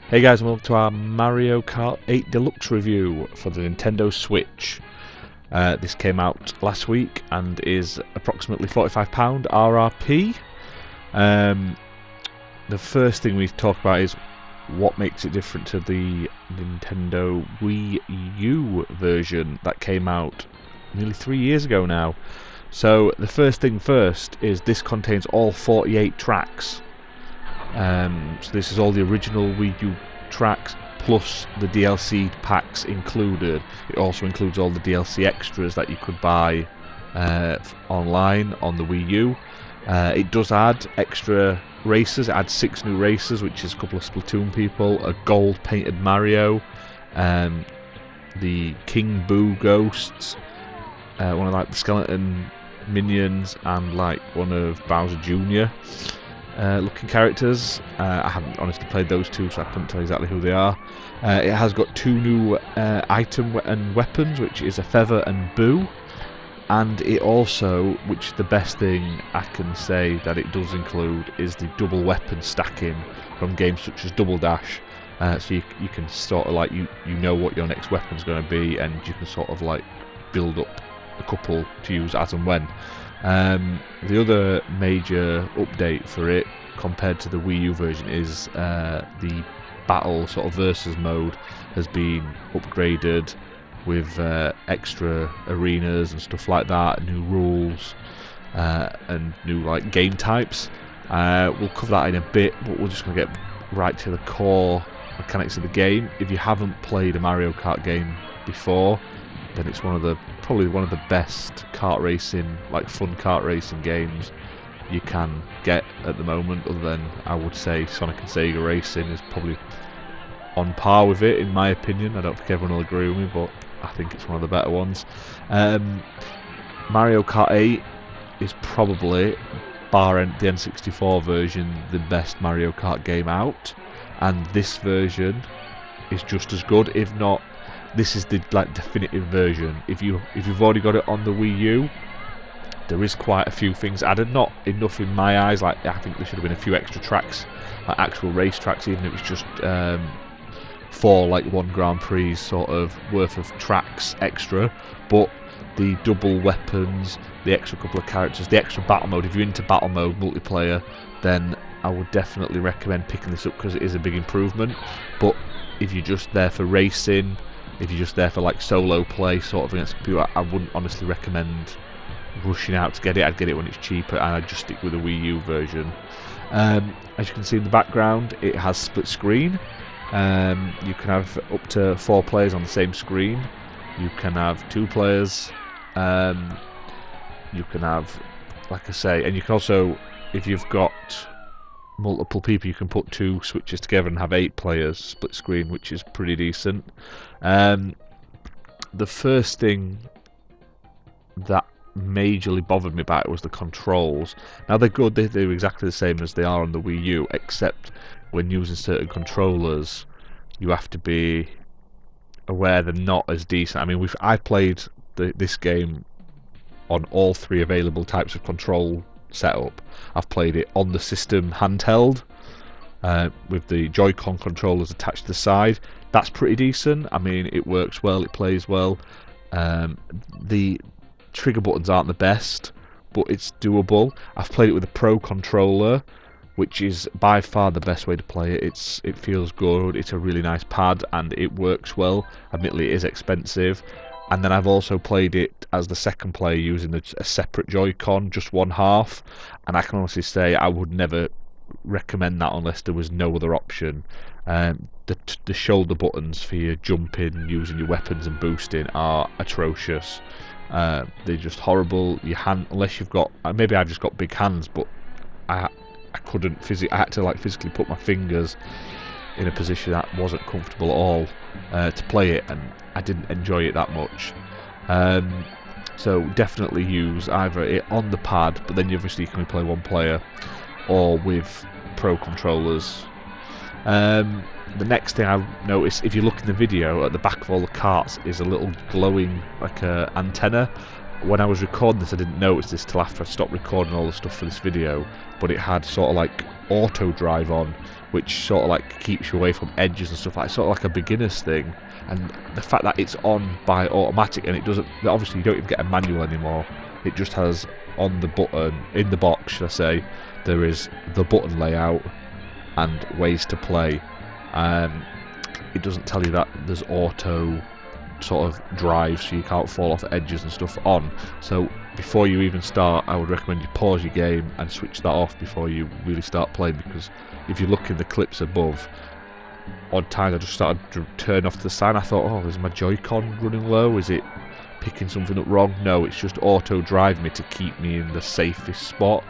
Hey guys, and welcome to our Mario Kart 8 Deluxe review for the Nintendo Switch. This came out last week and is approximately £45 RRP. The first thing we talk about is what makes it different to the Nintendo Wii U version that came out nearly 3 years ago now. So the first thing first is this contains all 48 tracks. So this is all the original Wii U tracks plus the DLC packs included. It also includes all the DLC extras that you could buy online on the Wii U. It does add extra races. It adds 6 new races, which is a couple of Splatoon people, a gold painted Mario, the King Boo ghosts, one of like the skeleton minions, and like one of Bowser Jr. Looking characters. I haven't honestly played those two, so I couldn't tell exactly who they are. It has got 2 new item and weapons, which is a feather and Boo, and it also, which is the best thing I can say that it does include, is the double weapon stacking from games such as Double Dash. So you can sort of like you know what your next weapon's going to be, and you can sort of like build up a couple to use as and when. The other major update for it compared to the Wii U version is the battle sort of versus mode has been upgraded with extra arenas and stuff like that, new rules and new like game types. We'll cover that in a bit, but we're just going to get right to the core mechanics of the game. If you haven't played a Mario Kart game before, then it's probably one of the best kart racing, like fun kart racing games you can get at the moment. Other than, I would say, Sonic and Sega Racing is probably on par with it, in my opinion. I don't think everyone will agree with me, but I think it's one of the better ones. Mario Kart 8 is probably, bar the N64 version, the best Mario Kart game out, and this version is just as good, if not. This is the like definitive version. If you've already got it on the Wii U, there is quite a few things added. Not enough in my eyes. Like, I think there should have been a few extra tracks, like actual race tracks, even if it was just for like one Grand Prix sort of worth of tracks extra. But the double weapons, the extra couple of characters, the extra battle mode. If you're into battle mode multiplayer, then I would definitely recommend picking this up because it is a big improvement. But if you're just there for racing, if you're just there for like solo play sort of against computer, I wouldn't honestly recommend rushing out to get it. I'd get it when it's cheaper, and I'd just stick with the Wii U version. As you can see in the background, it has split screen. You can have up to 4 players on the same screen. You can have 2 players. You can have, like I say, and you can also, if you've got multiple people, you can put 2 switches together and have 8 players split screen, which is pretty decent. The first thing that majorly bothered me about it was the controls. Now they're good, they're exactly the same as they are on the Wii U, except when using certain controllers you have to be aware they're not as decent. I mean, I played this game on all 3 available types of control setup. I've played it on the system handheld with the Joy-Con controllers attached to the side. That's pretty decent. I mean, it works well, it plays well. The trigger buttons aren't the best, but it's doable. I've played it with a Pro controller, which is by far the best way to play it. It feels good, it's a really nice pad, and it works well. Admittedly, it is expensive. And then I've also played it as the second player using a separate Joy-Con, just one half, and I can honestly say I would never recommend that unless there was no other option. The shoulder buttons for your jumping, using your weapons and boosting are atrocious. They're just horrible. Your hand, unless you've got, maybe I've just got big hands, but I couldn't I had to like physically put my fingers in a position that wasn't comfortable at all to play it, and I didn't enjoy it that much. So definitely use either it on the pad, but then obviously you can only play 1 player, or with Pro controllers. The next thing I noticed, if you look in the video, at the back of all the carts is a little glowing like a antenna when I was recording this, I didn't notice this till after I stopped recording all the stuff for this video, but it had sort of like auto drive on, which sort of like keeps you away from edges and stuff like that. Sort of like a beginner's thing. And the fact that it's on by automatic, and it doesn't, obviously you don't even get a manual anymore, it just has on the button, in the box should I say, there is the button layout and ways to play. It doesn't tell you that there's auto sort of drive, so you can't fall off edges and stuff on. So before you even start, I would recommend you pause your game and switch that off before you really start playing, because if you look in the clips above, odd times I just started to turn off to the side. I thought, oh, is my Joy-Con running low? Is it picking something up wrong? No, it's just auto drive me to keep me in the safest spot,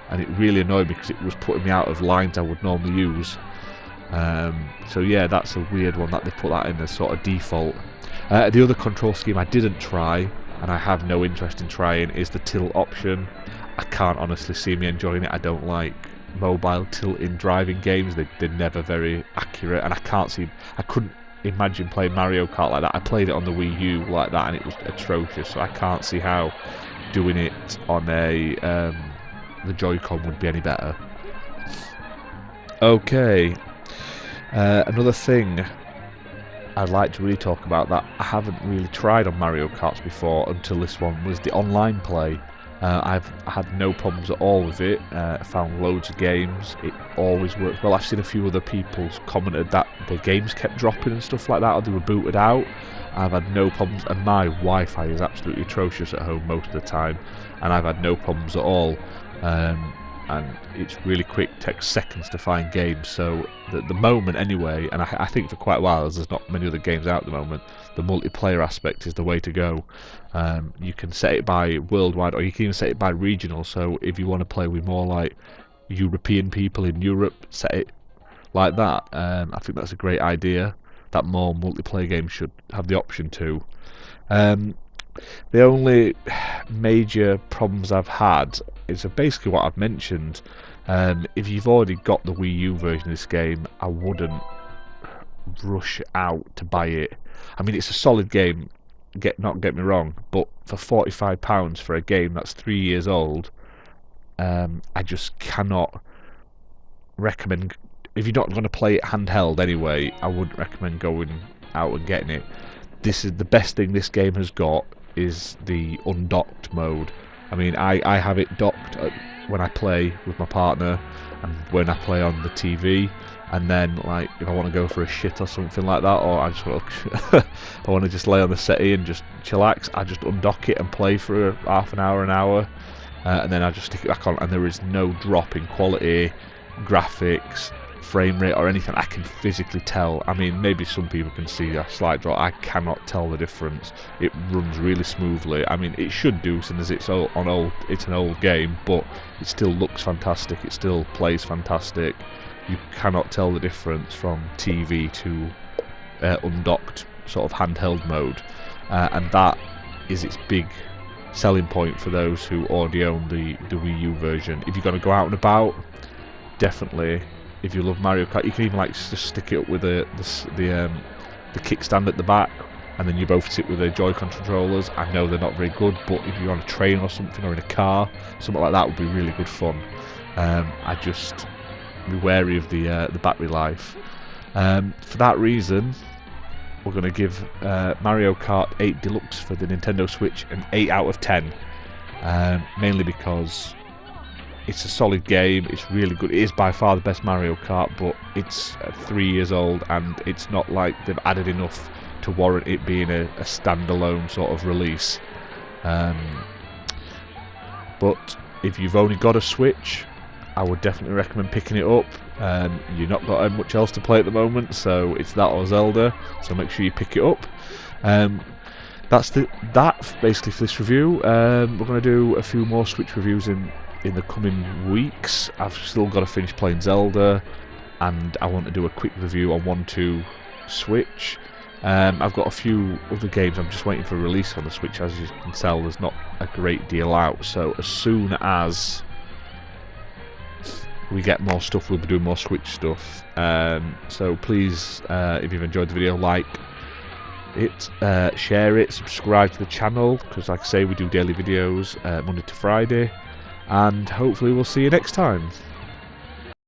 and it really annoyed me because it was putting me out of lines I would normally use. So yeah, that's a weird one that they put that in as sort of default. The other control scheme I didn't try, and I have no interest in trying, is the tilt option. I can't honestly see me enjoying it. I don't like mobile tilt in driving games. They're never very accurate, and I couldn't imagine playing Mario Kart like that. I played it on the Wii U like that and it was atrocious, so I can't see how doing it on the Joy-Con would be any better. Okay, another thing I'd like to really talk about that I haven't really tried on Mario Kart before until this one was the online play. I've had no problems at all with it. Found loads of games. It always works well. I've seen a few other people commented that the games kept dropping and stuff like that, or they were booted out. I've had no problems, and my Wi-Fi is absolutely atrocious at home most of the time, and I've had no problems at all. And it's really quick, takes seconds to find games. So at the moment anyway, and I think for quite a while, as there's not many other games out at the moment, the multiplayer aspect is the way to go. You can set it by worldwide, or you can even set it by regional. So if you want to play with more like European people in Europe, set it like that. I think that's a great idea, that more multiplayer games should have the option to. The only major problems I've had is basically what I've mentioned. If you've already got the Wii U version of this game, I wouldn't rush out to buy it. I mean, it's a solid game, not get me wrong, but for £45 for a game that's 3 years old, I just cannot recommend. If you're not going to play it handheld anyway, I wouldn't recommend going out and getting it. This is the best thing this game has got, is the undocked mode. I mean, I have it docked when I play with my partner and when I play on the TV, and then like if I want to go for a shit or something like that, or I just want to I want to just lay on the settee and just chillax, I just undock it and play for half an hour, and then I just stick it back on, and there is no drop in quality, graphics, frame rate or anything. I can physically tell. I mean, maybe some people can see a slight drop. I cannot tell the difference. It runs really smoothly. I mean, it should do, since it's it's an old game, but it still looks fantastic. It still plays fantastic. You cannot tell the difference from TV to undocked sort of handheld mode, and that is its big selling point for those who already own the Wii U version. If you're going to go out and about, definitely. If you love Mario Kart, you can even like just stick it up with the kickstand at the back, and then you both sit with the Joy-Con controllers. I know they're not very good, but if you're on a train or something, or in a car, something like that would be really good fun. I just be wary of the battery life. For that reason, we're going to give Mario Kart 8 Deluxe for the Nintendo Switch an 8 out of 10. Mainly because it's a solid game, it's really good. It is by far the best Mario Kart, but it's 3 years old, and it's not like they've added enough to warrant it being a standalone sort of release. But if you've only got a Switch, I would definitely recommend picking it up. You've not got much else to play at the moment, so it's that or Zelda, so make sure you pick it up. That's basically for this review. We're going to do a few more Switch reviews in the coming weeks. I've still got to finish playing Zelda, and I want to do a quick review on 1-2 Switch. I've got a few other games I'm just waiting for release on the Switch. As you can tell, there's not a great deal out, so as soon as we get more stuff, we'll be doing more Switch stuff. So please, if you've enjoyed the video, like, it, share it, subscribe to the channel, because like I say, we do daily videos Monday to Friday, and hopefully we'll see you next time.